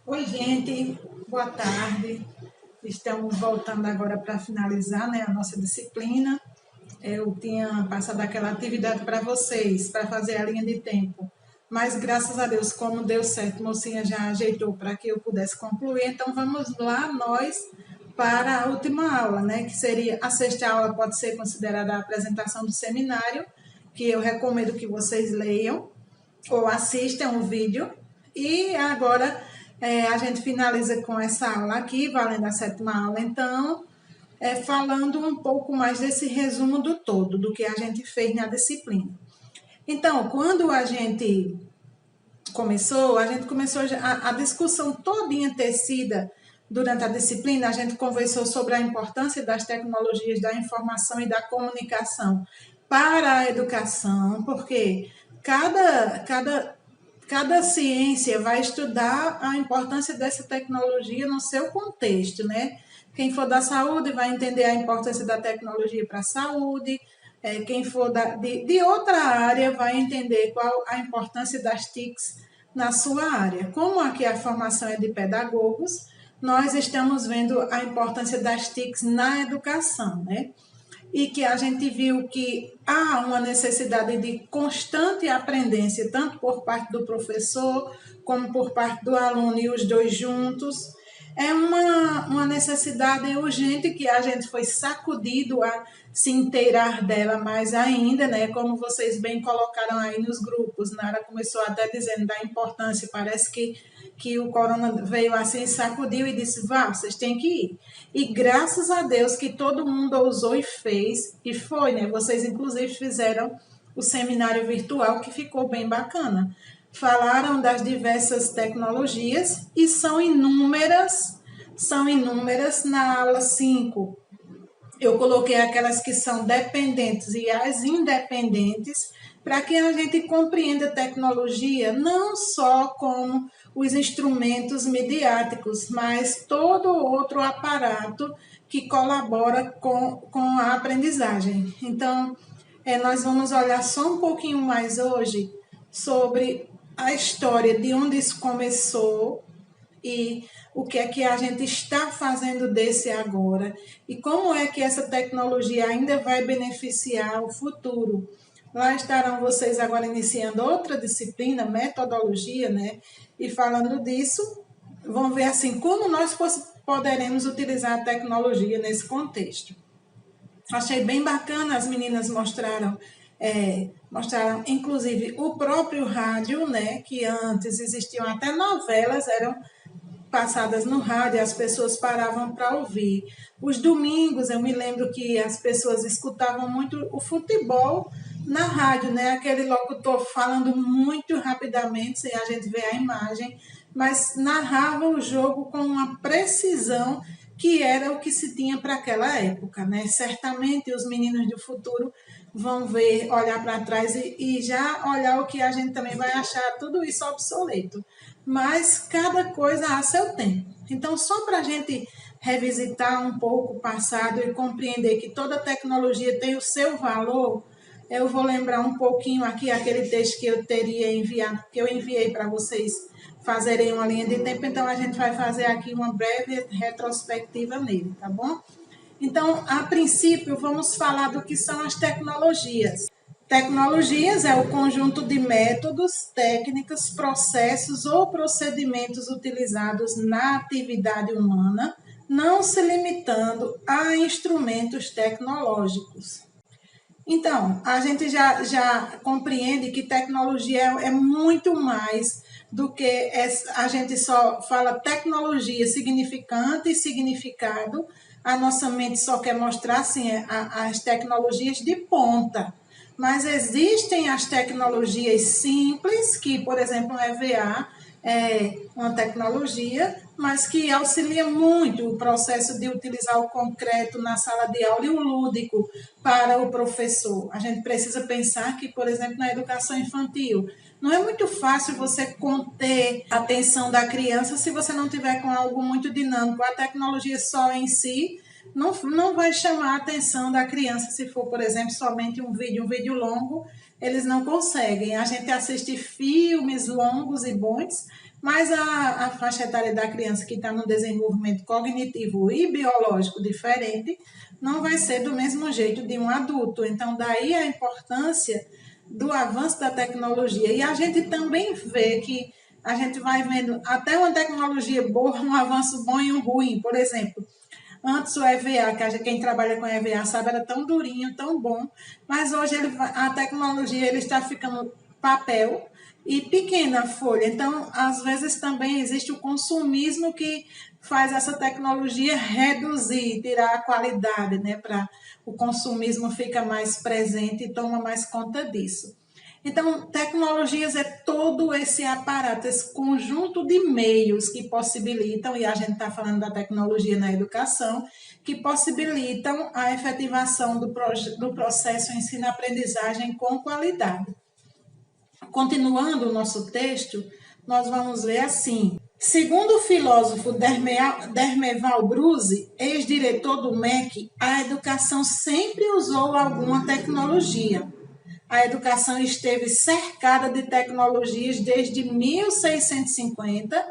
Oi, gente, boa tarde. Estamos voltando agora para finalizar, né, a nossa disciplina. Eu tinha passado aquela atividade para vocês, para fazer a linha de tempo. Mas graças a Deus, como deu certo, a mocinha já ajeitou para que eu pudesse concluir. Então vamos lá, nós, para a última aula, né? Que seria a sexta aula, pode ser considerada a apresentação do seminário, que eu recomendo que vocês leiam ou assistam o vídeo. E agora a gente finaliza com essa aula aqui, valendo a sétima aula, então, falando um pouco mais desse resumo do todo, do que a gente fez na disciplina. Então, quando a gente começou a discussão todinha tecida durante a disciplina, a gente conversou sobre a importância das tecnologias da informação e da comunicação para a educação, porque cada ciência vai estudar a importância dessa tecnologia no seu contexto, né? Quem for da saúde vai entender a importância da tecnologia para a saúde, quem for de outra área vai entender qual a importância das TICs na sua área. Como aqui a formação é de pedagogos, nós estamos vendo a importância das TICs na educação, né? E que a gente viu que há uma necessidade de constante aprendência, tanto por parte do professor como por parte do aluno, e os dois juntos. É uma necessidade urgente que a gente foi sacudido a se inteirar dela mais ainda, né? Como vocês bem colocaram aí nos grupos, Nara começou até dizendo da importância, parece que o corona veio assim, sacudiu e disse, vá, vocês têm que ir. E graças a Deus que todo mundo ousou e fez, e foi, né? Vocês inclusive fizeram o seminário virtual, que ficou bem bacana. Falaram das diversas tecnologias e são inúmeras na aula 5. Eu coloquei aquelas que são dependentes e as independentes, para que a gente compreenda a tecnologia não só como os instrumentos midiáticos, mas todo outro aparato que colabora com a aprendizagem. Então, nós vamos olhar só um pouquinho mais hoje sobre a história de onde isso começou e o que é que a gente está fazendo desse agora e como é que essa tecnologia ainda vai beneficiar o futuro. Lá estarão vocês agora iniciando outra disciplina, metodologia, né? E falando disso, vão ver assim como nós poderemos utilizar a tecnologia nesse contexto. Achei bem bacana, as meninas mostraram inclusive o próprio rádio, né? Que antes existiam até novelas, eram passadas no rádio, as pessoas paravam para ouvir. Os domingos, eu me lembro que as pessoas escutavam muito o futebol na rádio, né? Aquele locutor falando muito rapidamente, sem a gente ver a imagem, mas narrava o jogo com uma precisão que era o que se tinha para aquela época, né? Certamente os meninos do futuro vão ver, olhar para trás e já olhar o que a gente também vai achar tudo isso obsoleto. Mas cada coisa a seu tempo. Então, só para a gente revisitar um pouco o passado e compreender que toda tecnologia tem o seu valor, eu vou lembrar um pouquinho aqui aquele texto que eu teria enviado, que eu enviei para vocês fazerem uma linha de tempo, então a gente vai fazer aqui uma breve retrospectiva nele, tá bom? Então, a princípio, vamos falar do que são as tecnologias. Tecnologias é o conjunto de métodos, técnicas, processos ou procedimentos utilizados na atividade humana, não se limitando a instrumentos tecnológicos. Então, a gente já compreende que tecnologia é muito mais do que a gente só fala tecnologia, significante e significado. A nossa mente só quer mostrar assim, as tecnologias de ponta. Mas existem as tecnologias simples, que, por exemplo, o EVA é uma tecnologia, mas que auxilia muito o processo de utilizar o concreto na sala de aula e o lúdico para o professor. A gente precisa pensar que, por exemplo, na educação infantil, não é muito fácil você conter a atenção da criança se você não tiver com algo muito dinâmico. A tecnologia só em si não vai chamar a atenção da criança se for, por exemplo, somente um vídeo longo. eles não conseguem. A gente assiste filmes longos e bons, mas a faixa etária da criança que está no desenvolvimento cognitivo e biológico diferente não vai ser do mesmo jeito de um adulto. Então, daí a importância do avanço da tecnologia. E a gente também vê que a gente vai vendo até uma tecnologia boa, um avanço bom e um ruim. Por exemplo, antes o EVA, quem trabalha com EVA sabe, era tão durinho, tão bom, mas hoje a tecnologia ele está ficando papel e pequena a folha. Então, às vezes também existe o consumismo que faz essa tecnologia reduzir, tirar a qualidade, né? Para o consumismo fica mais presente e toma mais conta disso. Então, tecnologias é todo esse aparato, esse conjunto de meios que possibilitam, e a gente está falando da tecnologia na educação, que possibilitam a efetivação do processo ensino-aprendizagem com qualidade. Continuando o nosso texto, nós vamos ler assim. Segundo o filósofo Dermeval Bruce, ex-diretor do MEC, a educação sempre usou alguma tecnologia. A educação esteve cercada de tecnologias desde 1650,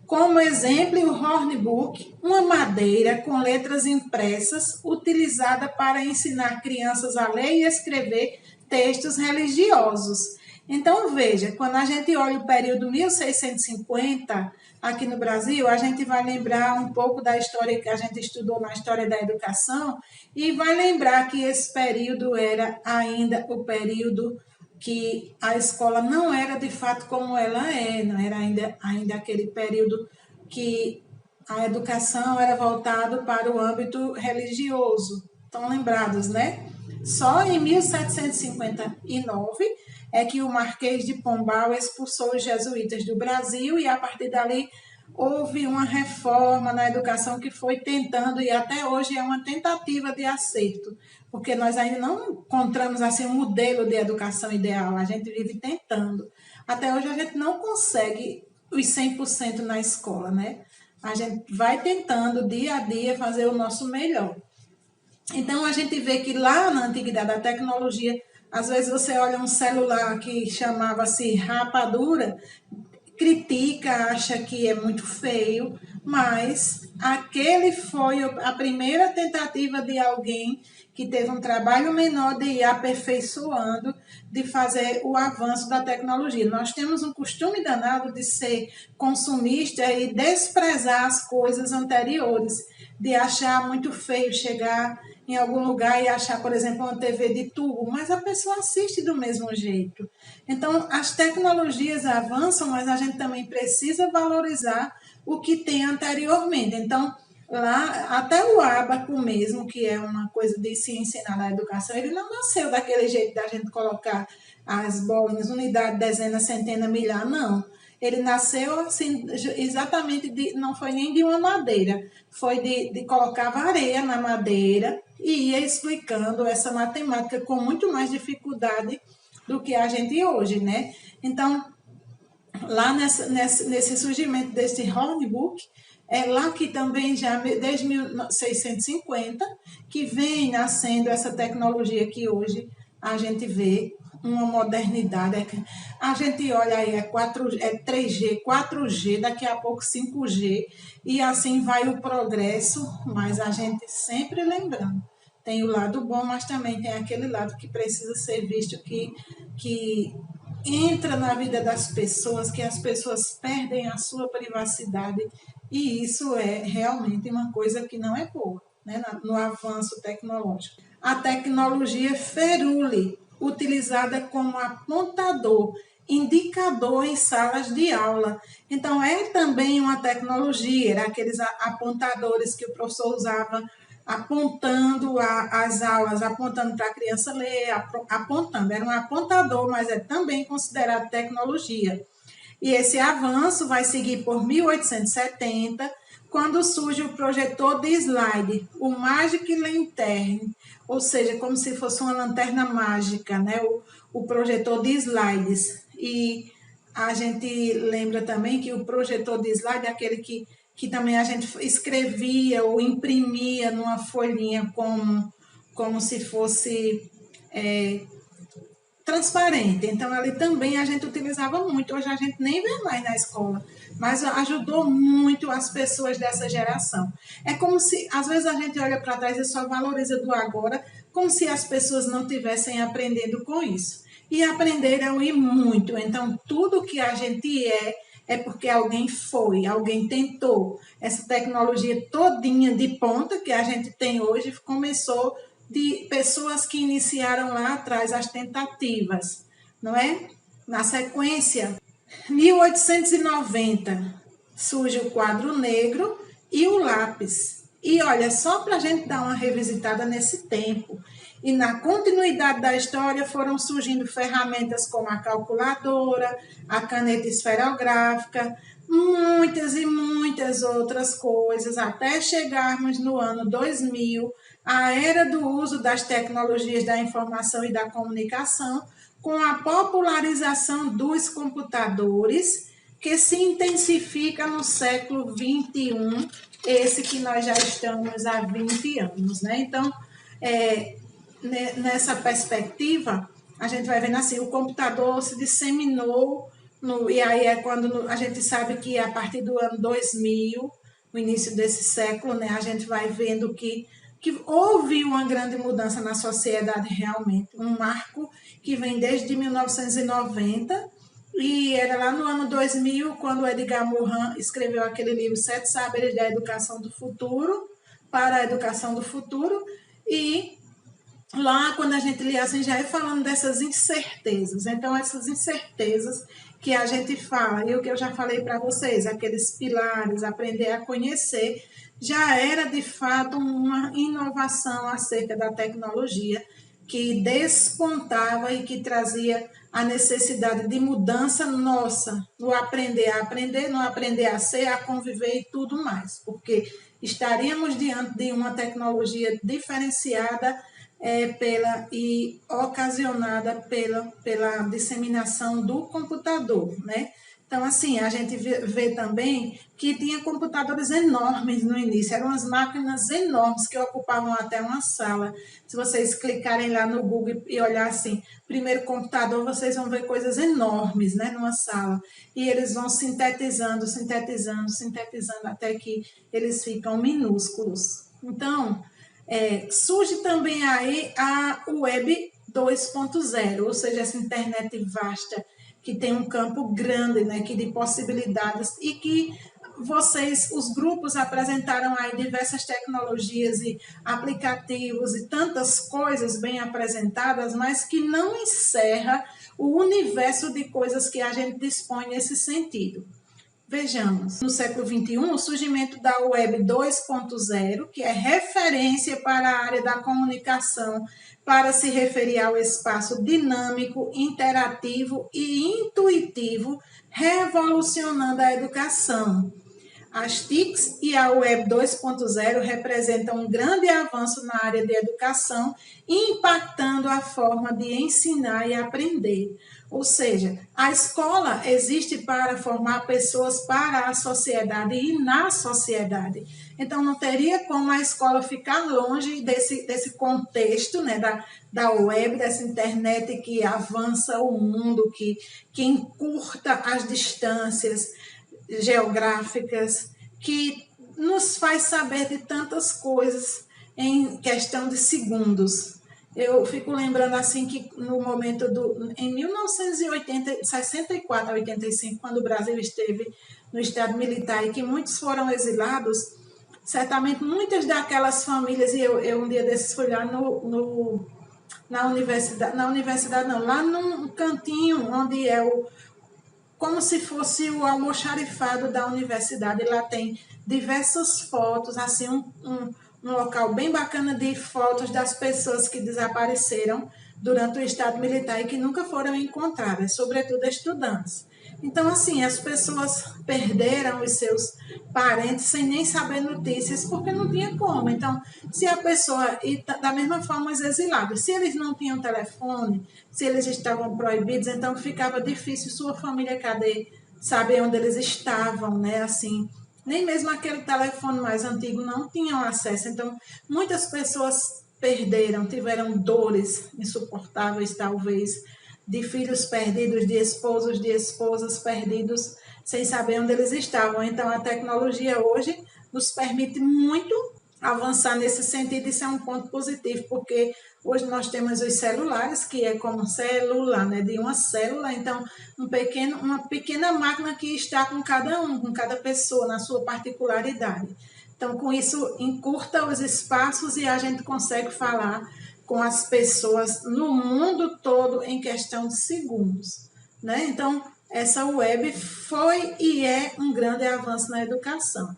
como exemplo o Hornbook, uma madeira com letras impressas utilizada para ensinar crianças a ler e escrever textos religiosos. Então, veja, quando a gente olha o período 1650, aqui no Brasil, a gente vai lembrar um pouco da história que a gente estudou na história da educação e vai lembrar que esse período era ainda o período que a escola não era de fato como ela é, não era ainda aquele período que a educação era voltada para o âmbito religioso. Estão lembrados, né? Só em 1759 é que o Marquês de Pombal expulsou os jesuítas do Brasil e a partir dali houve uma reforma na educação que foi tentando e até hoje é uma tentativa de acerto, porque nós ainda não encontramos assim um modelo de educação ideal, a gente vive tentando. Até hoje a gente não consegue os 100% na escola, né? A gente vai tentando dia a dia fazer o nosso melhor. Então, a gente vê que lá na antiguidade, a tecnologia, às vezes você olha um celular que chamava-se rapadura, critica, acha que é muito feio, mas aquele foi a primeira tentativa de alguém que teve um trabalho menor de ir aperfeiçoando, de fazer o avanço da tecnologia. Nós temos um costume danado de ser consumista e desprezar as coisas anteriores, de achar muito feio chegar em algum lugar e achar, por exemplo, uma TV de tubo, mas a pessoa assiste do mesmo jeito. Então, as tecnologias avançam, mas a gente também precisa valorizar o que tem anteriormente. Então, lá, até o ábaco mesmo, que é uma coisa de se ensinar na educação, ele não nasceu daquele jeito da gente colocar as bolinhas, unidade, dezena, centena, milhar, não. Ele nasceu assim, exatamente, não foi nem de uma madeira, foi de colocar areia na madeira e ia explicando essa matemática com muito mais dificuldade do que a gente hoje, né? Então, lá nesse surgimento desse Hornbook, é lá que também já desde 1650 que vem nascendo essa tecnologia que hoje a gente vê uma modernidade. A gente olha aí, é 3G, 4G, daqui a pouco 5G, e assim vai o progresso, mas a gente sempre lembrando. Tem o lado bom, mas também tem aquele lado que precisa ser visto, que entra na vida das pessoas, que as pessoas perdem a sua privacidade, e isso é realmente uma coisa que não é boa, né, no avanço tecnológico. A tecnologia Feruli, utilizada como apontador, indicador em salas de aula. Então, é também uma tecnologia, era aqueles apontadores que o professor usava apontando as aulas, apontando para a criança ler, apontando. Era um apontador, mas é também considerado tecnologia. E esse avanço vai seguir por 1870, quando surge o projetor de slide, o Magic Lantern, ou seja, como se fosse uma lanterna mágica, né? O projetor de slides. E a gente lembra também que o projetor de slide é aquele que também a gente escrevia ou imprimia numa folhinha como se fosse transparente. Então, ali também a gente utilizava muito. Hoje a gente nem vê mais na escola, mas ajudou muito as pessoas dessa geração. É como se, às vezes, a gente olha para trás e só valoriza do agora, como se as pessoas não tivessem aprendendo com isso. E aprenderam e muito. Então, tudo que a gente é porque alguém foi, alguém tentou. Essa tecnologia todinha de ponta que a gente tem hoje começou de pessoas que iniciaram lá atrás as tentativas, não é? Na sequência, 1890 surge o quadro negro e o lápis. E olha, só para a gente dar uma revisitada nesse tempo. E na continuidade da história foram surgindo ferramentas como a calculadora, a caneta esferográfica, muitas e muitas outras coisas, até chegarmos no ano 2000, a era do uso das tecnologias da informação e da comunicação, com a popularização dos computadores, que se intensifica no século XXI, esse que nós já estamos há 20 anos, né? Então, nessa perspectiva, a gente vai vendo assim, o computador se disseminou, e aí é quando a gente sabe que a partir do ano 2000, no início desse século, né, a gente vai vendo que houve uma grande mudança na sociedade realmente, um marco que vem desde 1990, e era lá no ano 2000, quando o Edgar Morin escreveu aquele livro Sete Saberes da Educação do Futuro, para a Educação do Futuro, e lá, quando a gente lê assim, já é falando dessas incertezas. Então, essas incertezas que a gente fala, e o que eu já falei para vocês, aqueles pilares, aprender a conhecer, já era de fato uma inovação acerca da tecnologia que despontava e que trazia a necessidade de mudança nossa, no aprender a aprender, no aprender a ser, a conviver e tudo mais, porque estaríamos diante de uma tecnologia diferenciada e ocasionada pela disseminação do computador, né? Então, assim, a gente vê também que tinha computadores enormes no início, eram umas máquinas enormes que ocupavam até uma sala. Se vocês clicarem lá no Google e olhar assim, primeiro computador, vocês vão ver coisas enormes, né, numa sala. E eles vão sintetizando, sintetizando, sintetizando, até que eles ficam minúsculos. Então, surge também aí a Web 2.0, ou seja, essa internet vasta, que tem um campo grande, né, que de possibilidades, e que os grupos apresentaram aí diversas tecnologias e aplicativos e tantas coisas bem apresentadas, mas que não encerra o universo de coisas que a gente dispõe nesse sentido. Vejamos, no século XXI, o surgimento da Web 2.0, que é referência para a área da comunicação, para se referir ao espaço dinâmico, interativo e intuitivo, revolucionando a educação. As TICs e a Web 2.0 representam um grande avanço na área de educação, impactando a forma de ensinar e aprender. Ou seja, a escola existe para formar pessoas para a sociedade e na sociedade. Então, não teria como a escola ficar longe desse contexto, né, da web, dessa internet que avança o mundo, que encurta as distâncias geográficas, que nos faz saber de tantas coisas em questão de segundos. Eu fico lembrando assim que no momento em 1964 a 85, quando o Brasil esteve no estado militar e que muitos foram exilados, certamente muitas daquelas famílias, e eu um dia desses fui lá na universidade não, lá num cantinho onde como se fosse o almoxarifado da universidade. Lá tem diversas fotos, assim, um local bem bacana de fotos das pessoas que desapareceram durante o estado militar e que nunca foram encontradas, sobretudo estudantes. Então, assim, as pessoas perderam os seus parentes sem nem saber notícias, porque não tinha como. Então, se a pessoa, e da mesma forma os exilados, se eles não tinham telefone, se eles estavam proibidos, então ficava difícil sua família, cadê, saber onde eles estavam, né, assim, nem mesmo aquele telefone mais antigo não tinham acesso. Então, muitas pessoas perderam, tiveram dores insuportáveis, talvez, de filhos perdidos, de esposas perdidos, sem saber onde eles estavam. Então, a tecnologia hoje nos permite muito avançar nesse sentido. Isso é um ponto positivo, porque hoje nós temos os celulares, que é como célula, né, de uma célula. Então, uma pequena máquina que está com cada pessoa, na sua particularidade. Então, com isso, encurta os espaços e a gente consegue falar com as pessoas no mundo todo em questão de segundos, né? Então, essa web foi e é um grande avanço na educação.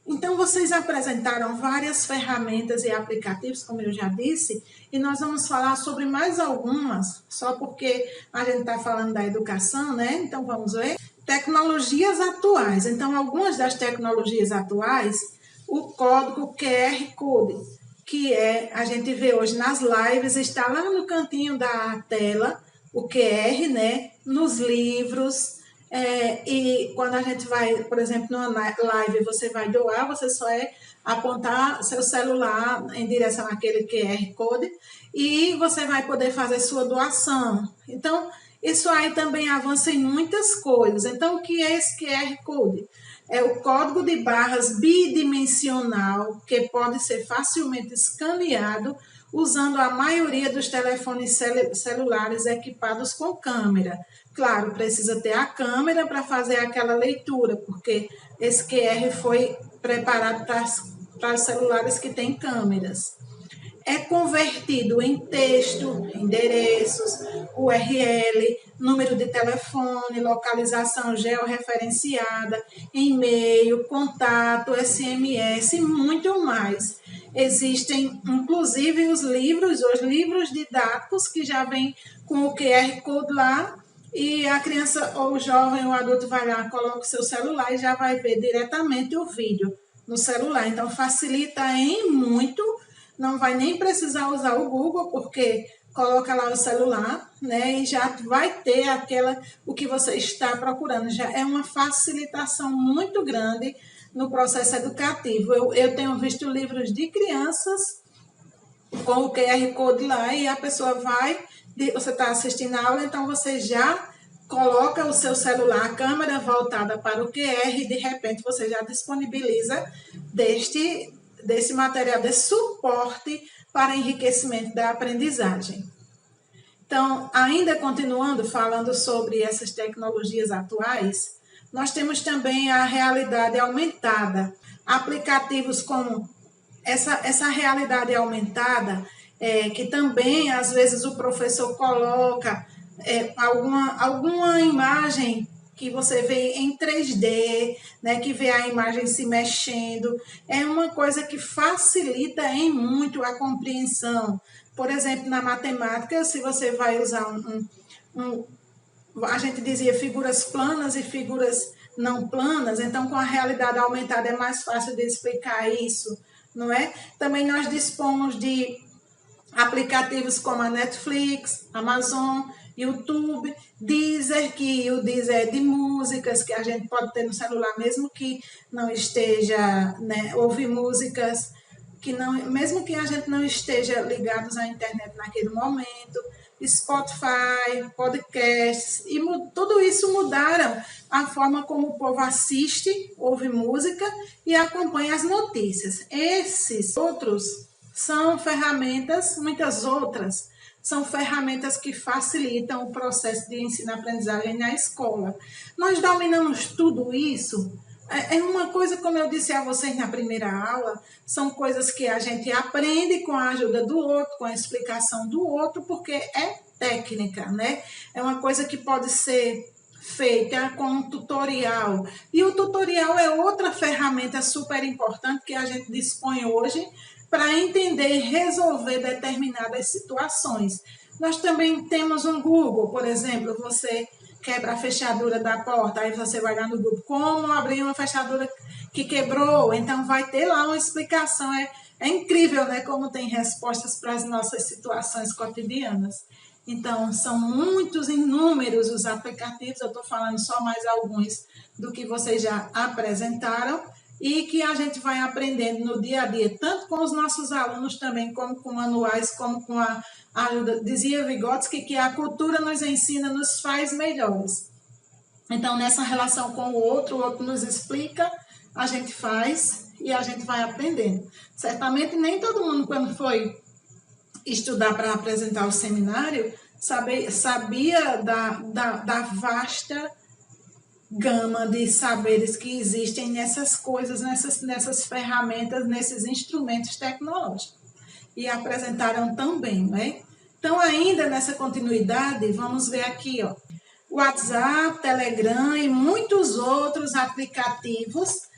Então, vocês apresentaram várias ferramentas e aplicativos, como eu já disse, e nós vamos falar sobre mais algumas, só porque a gente está falando da educação, né? Então, vamos ver. Tecnologias atuais. Então, algumas das tecnologias atuais, o código QR Code, que a gente vê hoje nas lives, está lá no cantinho da tela, o QR, né? Nos livros. E quando a gente vai, por exemplo, numa live, você vai doar, você só apontar seu celular em direção àquele QR Code e você vai poder fazer sua doação. Então, isso aí também avança em muitas coisas. Então, o que é esse QR Code? É o código de barras bidimensional que pode ser facilmente escaneado usando a maioria dos telefones celulares equipados com câmera. Claro, precisa ter a câmera para fazer aquela leitura, porque esse QR foi preparado para os celulares que têm câmeras. É convertido em texto, endereços, URL, número de telefone, localização georreferenciada, e-mail, contato, SMS e muito mais. Existem, inclusive, os livros didáticos que já vêm com o QR Code lá, e a criança ou o jovem ou o adulto vai lá, coloca o seu celular e já vai ver diretamente o vídeo no celular. Então, facilita em muito. Não vai nem precisar usar o Google, porque coloca lá o celular, né, e já vai ter o que você está procurando. Já é uma facilitação muito grande no processo educativo. Eu tenho visto livros de crianças com o QR Code lá e a pessoa você está assistindo a aula, então você já coloca o seu celular, a câmera voltada para o QR e de repente você já disponibiliza desse material, desse suporte para enriquecimento da aprendizagem. Então, ainda continuando falando sobre essas tecnologias atuais, nós temos também a realidade aumentada, aplicativos como essa realidade aumentada, que também às vezes o professor coloca alguma imagem que você vê em 3D, né, que vê a imagem se mexendo, é uma coisa que facilita em muito a compreensão. Por exemplo, na matemática, se você vai usar a gente dizia figuras planas e figuras não planas, então com a realidade aumentada é mais fácil de explicar isso, não é? Também nós dispomos de aplicativos como a Netflix, Amazon, YouTube, Deezer, que o Deezer é de músicas, que a gente pode ter no celular, mesmo que não esteja, né, ouvir músicas, mesmo que a gente não esteja ligados à internet naquele momento, Spotify, podcasts, e tudo isso mudaram a forma como o povo assiste, ouve música e acompanha as notícias. Esses outros são ferramentas, muitas outras, são ferramentas que facilitam o processo de ensino-aprendizagem na escola. Nós dominamos tudo isso? É uma coisa, como eu disse a vocês na primeira aula, são coisas que a gente aprende com a ajuda do outro, com a explicação do outro, porque é técnica, né? É uma coisa que pode ser feita com um tutorial. E o tutorial é outra ferramenta super importante que a gente dispõe hoje para entender e resolver determinadas situações. Nós também temos um Google, por exemplo, você quebra a fechadura da porta, aí você vai lá no Google, como abrir uma fechadura que quebrou, então vai ter lá uma explicação. É incrível, né, como tem respostas para as nossas situações cotidianas. Então, são inúmeros os aplicativos, eu estou falando só mais alguns do que vocês já apresentaram, e que a gente vai aprendendo no dia a dia, tanto com os nossos alunos também, como com manuais, como com a ajuda. Dizia Vygotsky que a cultura nos ensina, nos faz melhores. Então, nessa relação com o outro nos explica, a gente faz e a gente vai aprendendo. Certamente nem todo mundo, quando foi estudar para apresentar o seminário, sabia da vasta gama de saberes que existem nessas coisas, nessas ferramentas, nesses instrumentos tecnológicos. E apresentaram também, né? Então, ainda nessa continuidade, vamos ver aqui, ó, WhatsApp, Telegram e muitos outros aplicativos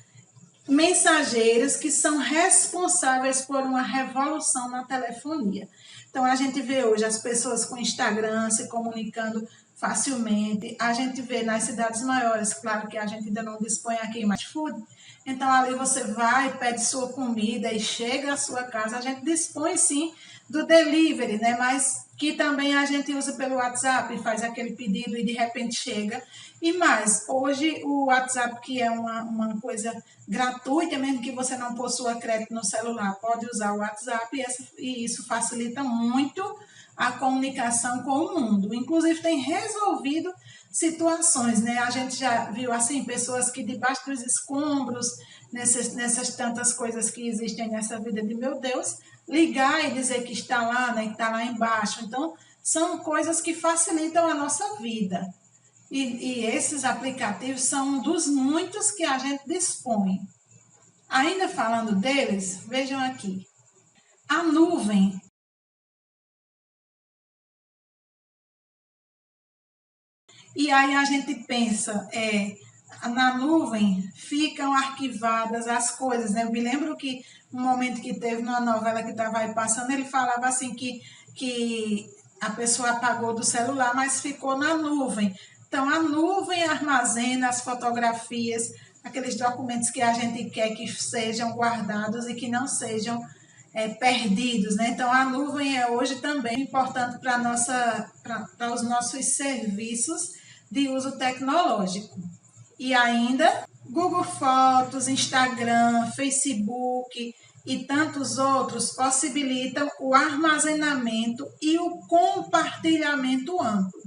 mensageiros que são responsáveis por uma revolução na telefonia. Então, a gente vê hoje as pessoas com Instagram se comunicando facilmente. A gente vê nas cidades maiores, claro que a gente ainda não dispõe aqui em iFood, então ali você vai, pede sua comida e chega à sua casa. A gente dispõe sim do delivery, né? Mas que também a gente usa pelo WhatsApp, faz aquele pedido e de repente chega. E mais, hoje o WhatsApp, que é uma coisa gratuita, mesmo que você não possua crédito no celular, pode usar o WhatsApp e isso facilita muito a comunicação com o mundo. Inclusive tem resolvido situações, né? A gente já viu assim pessoas que debaixo dos escombros, nessas tantas coisas que existem nessa vida de meu Deus, ligar e dizer que está lá, né? Que está lá embaixo. Então, são coisas que facilitam a nossa vida. E esses aplicativos são um dos muitos que a gente dispõe. Ainda falando deles, vejam aqui. A nuvem. E aí a gente pensa, na nuvem ficam arquivadas as coisas, né? Eu me lembro que um momento que teve numa novela que estava aí passando, ele falava assim que a pessoa apagou do celular, mas ficou na nuvem. Então, a nuvem armazena as fotografias, aqueles documentos que a gente quer que sejam guardados e que não sejam perdidos, né? Então, a nuvem é hoje também importante para os nossos serviços de uso tecnológico. E ainda, Google Fotos, Instagram, Facebook e tantos outros possibilitam o armazenamento e o compartilhamento amplo.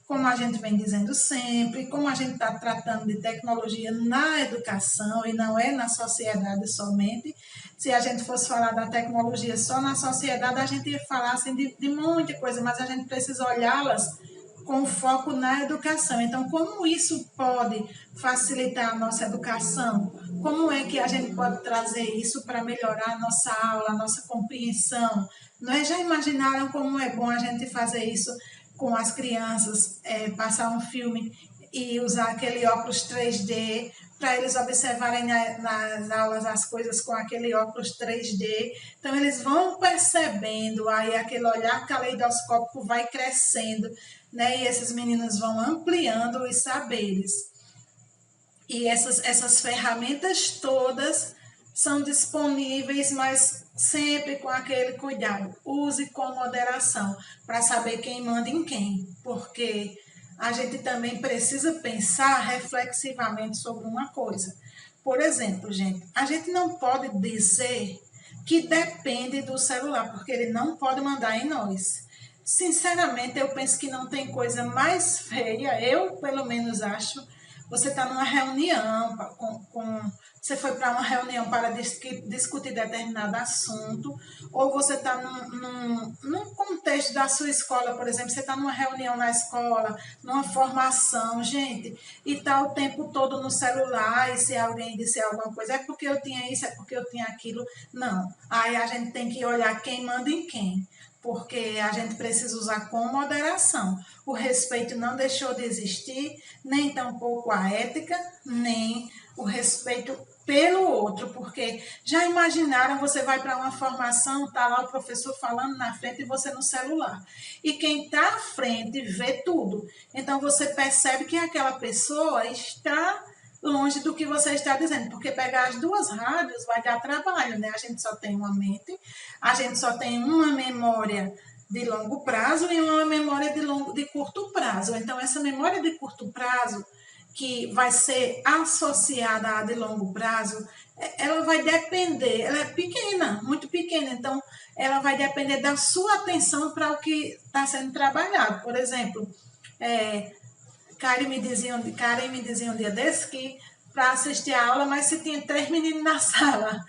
Como a gente vem dizendo sempre, como a gente está tratando de tecnologia na educação e não é na sociedade somente. Se a gente fosse falar da tecnologia só na sociedade, a gente ia falar assim, de muita coisa, mas a gente precisa olhá-las com foco na educação. Então, como isso pode facilitar a nossa educação? Como é que a gente pode trazer isso para melhorar a nossa aula, a nossa compreensão? Nós já imaginaram como é bom a gente fazer isso com as crianças, passar um filme e usar aquele óculos 3D para eles observarem nas aulas as coisas com aquele óculos 3D. Então, eles vão percebendo, aí aquele olhar caleidoscópico vai crescendo, né? E esses meninos vão ampliando os saberes. E essas ferramentas todas são disponíveis, mas sempre com aquele cuidado. Use com moderação, para saber quem manda em quem, porque a gente também precisa pensar reflexivamente sobre uma coisa. Por exemplo, gente, a gente não pode dizer que depende do celular, porque ele não pode mandar em nós. Sinceramente, eu penso que não tem coisa mais feia, eu pelo menos acho. Você está numa reunião, você foi para uma reunião para discutir determinado assunto, ou você está num contexto da sua escola, por exemplo, você está numa reunião na escola, numa formação, gente, e está o tempo todo no celular, e se alguém disser alguma coisa, é porque eu tinha isso, é porque eu tinha aquilo. Não, aí a gente tem que olhar quem manda em quem, porque a gente precisa usar com moderação. O respeito não deixou de existir, nem tampouco a ética, nem o respeito pelo outro, porque já imaginaram, você vai para uma formação, está lá o professor falando na frente e você no celular. E quem está à frente vê tudo. Então você percebe que aquela pessoa está longe do que você está dizendo, porque pegar as duas rádios vai dar trabalho, né? A gente só tem uma mente, a gente só tem uma memória de longo prazo e uma memória de curto prazo. Então, essa memória de curto prazo, que vai ser associada à de longo prazo, ela vai depender, ela é pequena, muito pequena, então ela vai depender da sua atenção para o que está sendo trabalhado. Por exemplo, Karen me dizia um dia desse que para assistir a aula, mas se tinha 3 meninos na sala.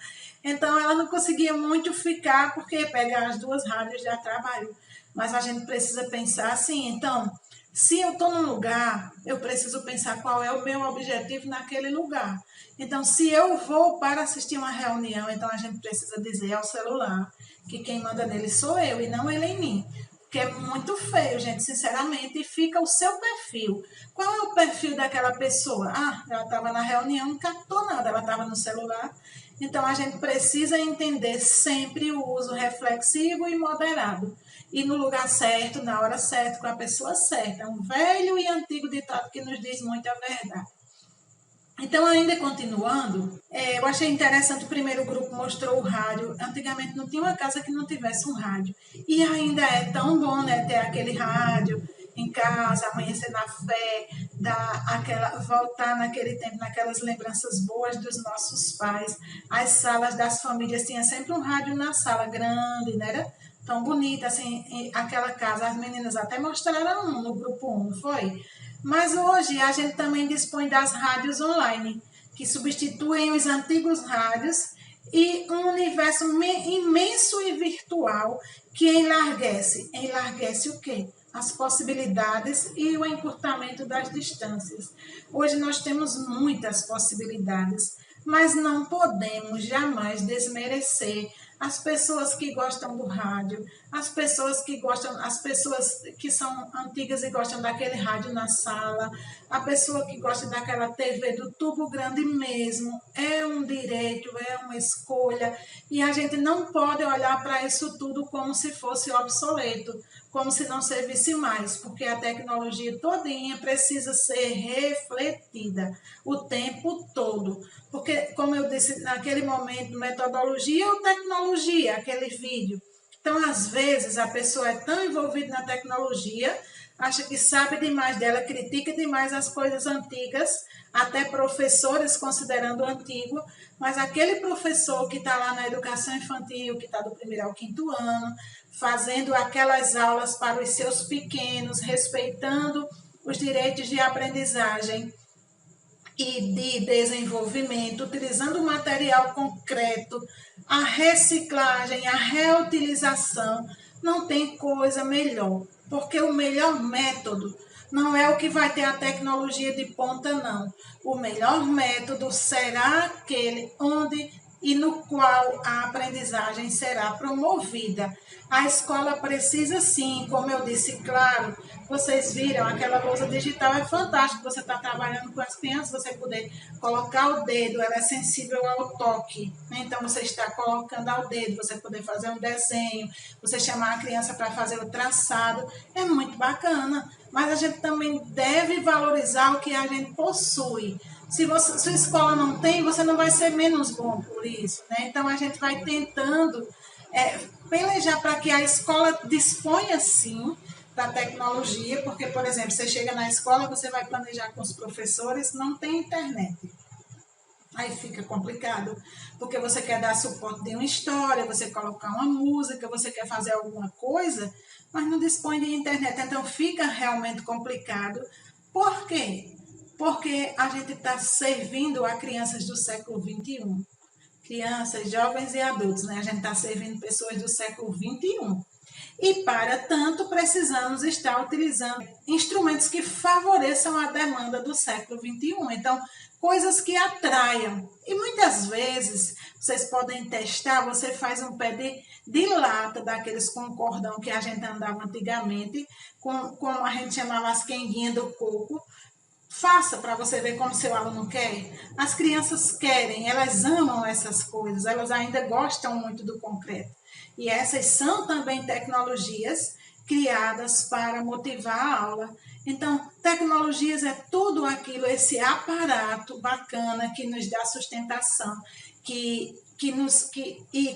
Então ela não conseguia muito ficar, porque pegar as 2 rádios já trabalho. Mas a gente precisa pensar assim, então, se eu estou num lugar, eu preciso pensar qual é o meu objetivo naquele lugar. Então, se eu vou para assistir uma reunião, então a gente precisa dizer ao celular que quem manda nele sou eu e não ele em mim. Porque é muito feio, gente, sinceramente, e fica o seu perfil. Qual é o perfil daquela pessoa? Ah, ela estava na reunião, não captou nada, ela estava no celular. Então, a gente precisa entender sempre o uso reflexivo e moderado. E no lugar certo, na hora certa, com a pessoa certa. É um velho e antigo ditado que nos diz muita verdade. Então, ainda continuando, eu achei interessante, o primeiro grupo mostrou o rádio. Antigamente não tinha uma casa que não tivesse um rádio. E ainda é tão bom, né, ter aquele rádio em casa, amanhecer na fé, voltar naquele tempo, naquelas lembranças boas dos nossos pais. As salas das famílias tinha sempre um rádio na sala grande, né? Era tão bonita, assim, aquela casa. As meninas até mostraram um no grupo 1, foi? Mas hoje a gente também dispõe das rádios online, que substituem os antigos rádios e um universo imenso e virtual que enlarguece. Enlarguece o quê? As possibilidades e o encurtamento das distâncias. Hoje nós temos muitas possibilidades, mas não podemos jamais desmerecer as pessoas que gostam do rádio, as pessoas que são antigas e gostam daquele rádio na sala, a pessoa que gosta daquela TV do tubo grande mesmo, é um direito, é uma escolha, e a gente não pode olhar para isso tudo como se fosse obsoleto, como se não servisse mais, porque a tecnologia todinha precisa ser refletida o tempo todo. Porque, como eu disse, naquele momento, metodologia ou tecnologia, aquele vídeo. Então, às vezes, a pessoa é tão envolvida na tecnologia, acha que sabe demais dela, critica demais as coisas antigas, até professores considerando antigo, mas aquele professor que está lá na educação infantil, que está do 1º ao 5º ano, fazendo aquelas aulas para os seus pequenos, respeitando os direitos de aprendizagem e de desenvolvimento, utilizando material concreto, a reciclagem, a reutilização, não tem coisa melhor, porque o melhor método não é o que vai ter a tecnologia de ponta, não. O melhor método será aquele onde e no qual a aprendizagem será promovida. A escola precisa sim, como eu disse, claro, vocês viram, aquela lousa digital é fantástica, você está trabalhando com as crianças, você poder colocar o dedo, ela é sensível ao toque, né? Então você está colocando ao dedo, você poder fazer um desenho, você chamar a criança para fazer o traçado, é muito bacana, mas a gente também deve valorizar o que a gente possui. Se a escola não tem, você não vai ser menos bom por isso, né? Então a gente vai tentando pelejar para que a escola disponha sim da tecnologia, porque, por exemplo, você chega na escola, você vai planejar com os professores, não tem internet. Aí fica complicado, porque você quer dar suporte de uma história, você colocar uma música, você quer fazer alguma coisa, mas não dispõe de internet. Então fica realmente complicado. Por quê? Porque a gente está servindo a crianças do século XXI. Crianças, jovens e adultos, né? A gente está servindo pessoas do século XXI. E, para tanto, precisamos estar utilizando instrumentos que favoreçam a demanda do século XXI. Então, coisas que atraiam. E muitas vezes, vocês podem testar, você faz um pé de lata, daqueles com cordão que a gente andava antigamente, como a gente chamava as quenguinhas do coco. Faça para você ver como seu aluno quer. As crianças querem, elas amam essas coisas, elas ainda gostam muito do concreto. E essas são também tecnologias criadas para motivar a aula. Então, tecnologias é tudo aquilo, esse aparato bacana que nos dá sustentação, e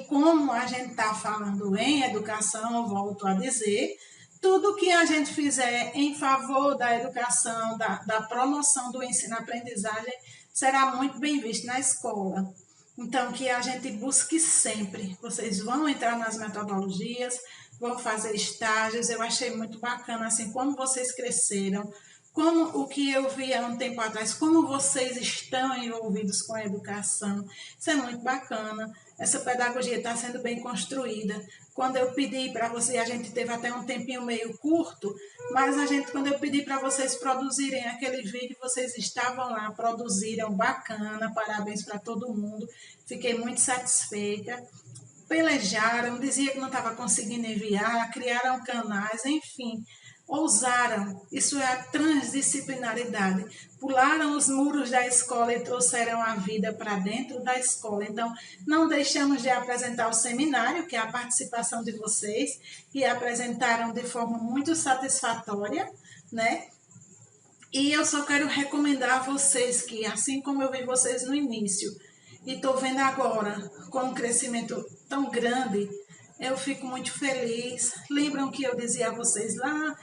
como a gente está falando em educação, eu volto a dizer, tudo que a gente fizer em favor da educação, da promoção do ensino-aprendizagem, será muito bem visto na escola. Então, que a gente busque sempre. Vocês vão entrar nas metodologias, vão fazer estágios. Eu achei muito bacana, assim, como vocês cresceram, como o que eu vi há um tempo atrás, como vocês estão envolvidos com a educação. Isso é muito bacana. Essa pedagogia está sendo bem construída. Quando eu pedi para você, a gente teve até um tempinho meio curto, mas quando eu pedi para vocês produzirem aquele vídeo, vocês estavam lá, produziram, bacana, parabéns para todo mundo. Fiquei muito satisfeita. Pelejaram, dizia que não estava conseguindo enviar, criaram canais, enfim, ousaram. Isso é a transdisciplinaridade. Pularam os muros da escola e trouxeram a vida para dentro da escola. Então, não deixamos de apresentar o seminário, que é a participação de vocês, e apresentaram de forma muito satisfatória, né? E eu só quero recomendar a vocês que, assim como eu vi vocês no início, e estou vendo agora com um crescimento tão grande, eu fico muito feliz. Lembram que eu dizia a vocês lá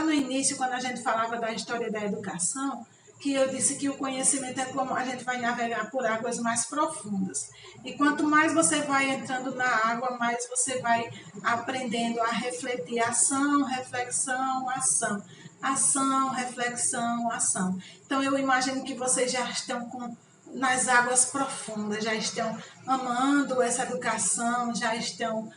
no início, quando a gente falava da história da educação, que eu disse que o conhecimento é como a gente vai navegar por águas mais profundas. E quanto mais você vai entrando na água, mais você vai aprendendo a refletir ação, reflexão, ação. Ação, reflexão, ação. Então eu imagino que vocês já estão nas águas profundas, já estão amando essa educação, já estão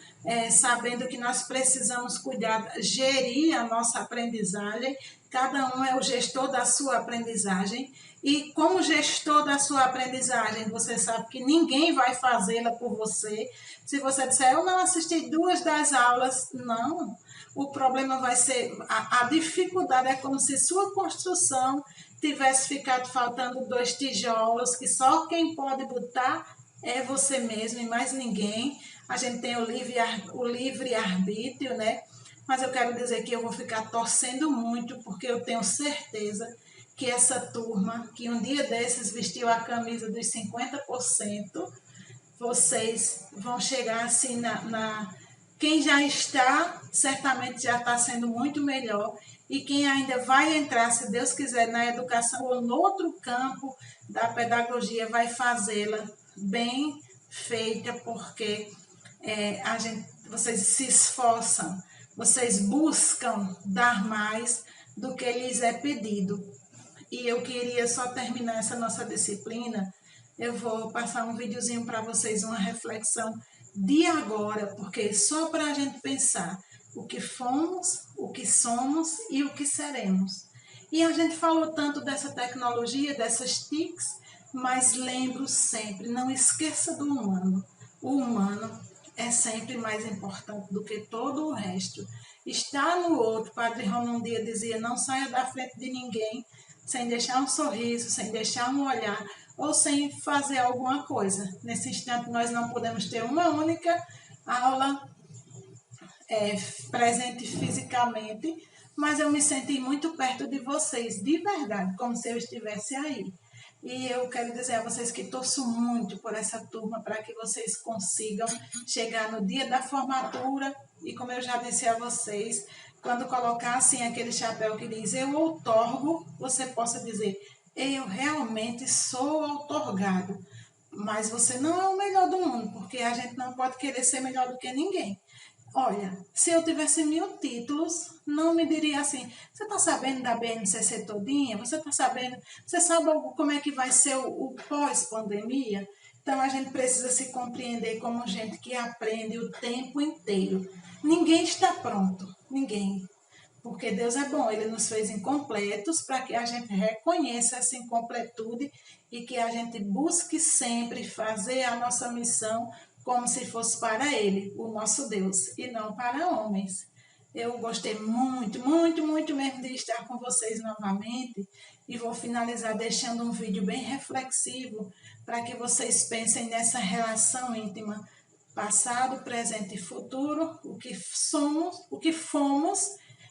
sabendo que nós precisamos cuidar, gerir a nossa aprendizagem. Cada um é o gestor da sua aprendizagem. E como gestor da sua aprendizagem, você sabe que ninguém vai fazê-la por você. Se você disser, eu não assisti 2 das aulas, não. O problema vai ser, a dificuldade é como se sua construção tivesse ficado faltando 2 tijolos, que só quem pode botar é você mesmo e mais ninguém. A gente tem o livre arbítrio, né? Mas eu quero dizer que eu vou ficar torcendo muito, porque eu tenho certeza que essa turma, que um dia desses vestiu a camisa dos 50%, vocês vão chegar assim quem já está, certamente já está sendo muito melhor. E quem ainda vai entrar, se Deus quiser, na educação ou no outro campo da pedagogia, vai fazê-la bem feita, porque vocês se esforçam, vocês buscam dar mais do que lhes é pedido. E eu queria só terminar essa nossa disciplina. Eu vou passar um videozinho para vocês, uma reflexão de agora, porque só para a gente pensar o que fomos, o que somos e o que seremos. E a gente falou tanto dessa tecnologia, dessas TICs, mas lembro sempre, não esqueça do humano. O humano é sempre mais importante do que todo o resto. Está no outro, Padre Romão um dia dizia, não saia da frente de ninguém sem deixar um sorriso, sem deixar um olhar, ou sem fazer alguma coisa. Nesse instante, nós não podemos ter uma única aula presente fisicamente, mas eu me senti muito perto de vocês, de verdade, como se eu estivesse aí. E eu quero dizer a vocês que torço muito por essa turma, para que vocês consigam chegar no dia da formatura. E como eu já disse a vocês, quando colocar assim aquele chapéu que diz eu outorgo, você possa dizer eu realmente sou outorgado. Mas você não é o melhor do mundo, porque a gente não pode querer ser melhor do que ninguém. Olha, se eu tivesse 1000 títulos, não me diria assim, você está sabendo da BNCC todinha? Você está sabendo? Você sabe como é que vai ser o pós-pandemia? Então, a gente precisa se compreender como gente que aprende o tempo inteiro. Ninguém está pronto, ninguém. Porque Deus é bom, Ele nos fez incompletos para que a gente reconheça essa incompletude e que a gente busque sempre fazer a nossa missão como se fosse para Ele, o nosso Deus, e não para homens. Eu gostei muito, muito, muito mesmo de estar com vocês novamente e vou finalizar deixando um vídeo bem reflexivo para que vocês pensem nessa relação íntima, passado, presente e futuro, o que somos, o que fomos,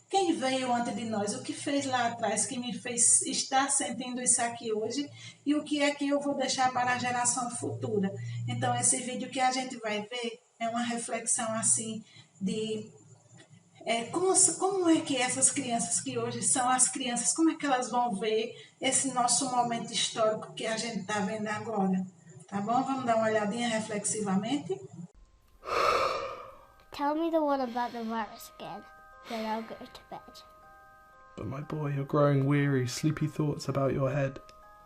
quem veio antes de nós, o que fez lá atrás, que me fez estar sentindo isso aqui hoje e o que é que eu vou deixar para a geração futura. Então, esse vídeo que a gente vai ver é uma reflexão assim de Como é que essas crianças que hoje são as crianças, como é que elas vão ver esse nosso momento histórico que a gente está vendo agora? Tá bom? Vamos dar uma olhadinha reflexivamente? Tell me the one about the virus again, then I'll go to bed. But my boy, you're growing weary, sleepy thoughts about your head.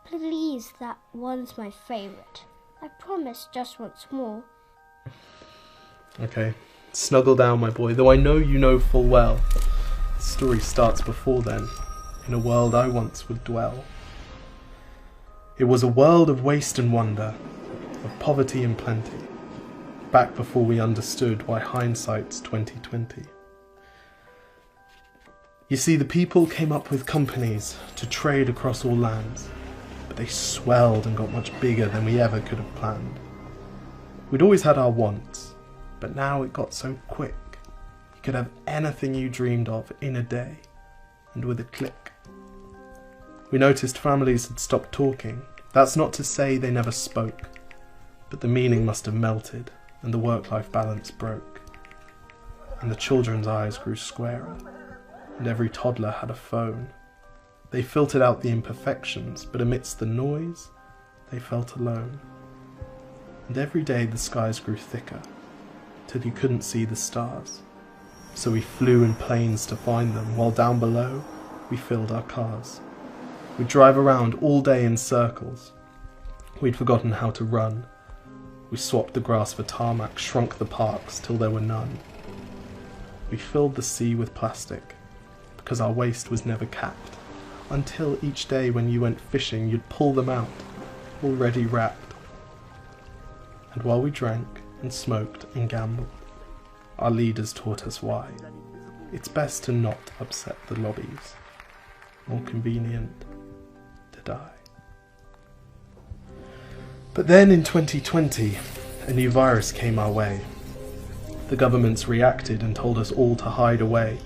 Please, that one's my favourite. I promise just once more. Okay, snuggle down, my boy, though I know you know full well. The story starts before then, in a world I once would dwell. It was a world of waste and wonder, of poverty and plenty, back before we understood why hindsight's 2020. You see, the people came up with companies to trade across all lands, but they swelled and got much bigger than we ever could have planned. We'd always had our wants, but now it got so quick. You could have anything you dreamed of in a day, and with a click. We noticed families had stopped talking. That's not to say they never spoke, but the meaning must have melted, and the work-life balance broke. And the children's eyes grew squarer, and every toddler had a phone. They filtered out the imperfections, but amidst the noise, they felt alone. And every day the skies grew thicker, till you couldn't see the stars. So we flew in planes to find them, while down below, we filled our cars. We'd drive around all day in circles. We'd forgotten how to run. We swapped the grass for tarmac, shrunk the parks till there were none. We filled the sea with plastic, because our waste was never capped, until each day when you went fishing you'd pull them out, already wrapped. And while we drank and smoked and gambled, our leaders taught us why. It's best to not upset the lobbies. More convenient to die. But then in 2020, a new virus came our way. The governments reacted and told us all to hide away.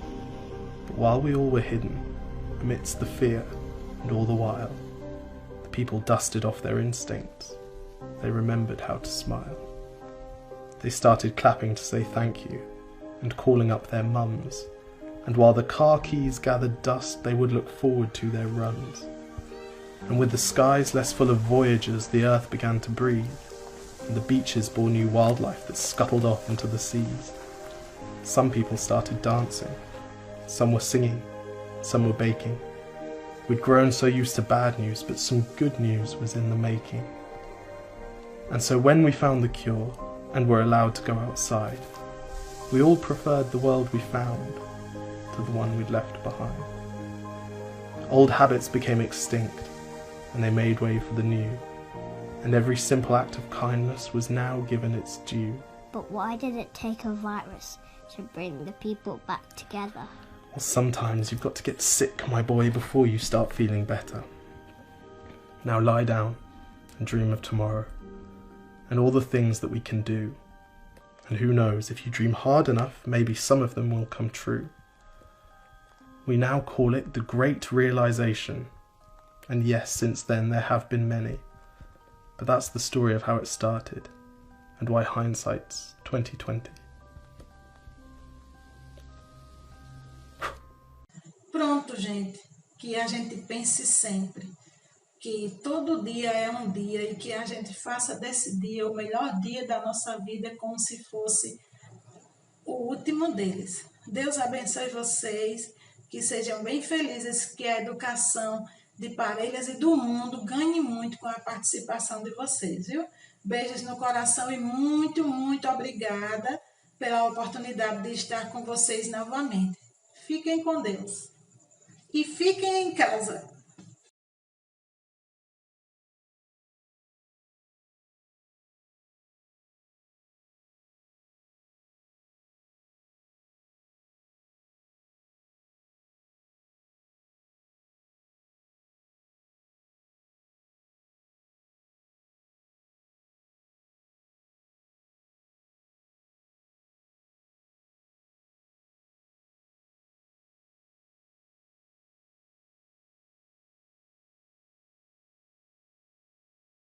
But while we all were hidden, amidst the fear and all the while, the people dusted off their instincts. They remembered how to smile. They started clapping to say thank you and calling up their mums. And while the car keys gathered dust, they would look forward to their runs. And with the skies less full of voyagers, the earth began to breathe, and the beaches bore new wildlife that scuttled off into the seas. Some people started dancing, some were singing, some were baking. We'd grown so used to bad news, but some good news was in the making. And so when we found the cure, and were allowed to go outside, we all preferred the world we found to the one we'd left behind. Old habits became extinct, and they made way for the new, and every simple act of kindness was now given its due. But why did it take a virus to bring the people back together? Well, sometimes you've got to get sick, my boy, before you start feeling better. Now lie down and dream of tomorrow, and all the things that we can do. And who knows, if you dream hard enough, maybe some of them will come true. We now call it the Great Realization. And yes, since then there have been many. But that's the story of how it started, and why hindsight's 2020. Pronto, gente. Que a gente pense sempre que todo dia é um dia e que a gente faça desse dia o melhor dia da nossa vida como se fosse o último deles. Deus abençoe vocês, que sejam bem felizes, que a educação de Parelhas e do mundo ganhe muito com a participação de vocês, viu? Beijos no coração e muito, muito obrigada pela oportunidade de estar com vocês novamente. Fiquem com Deus. E fiquem em casa.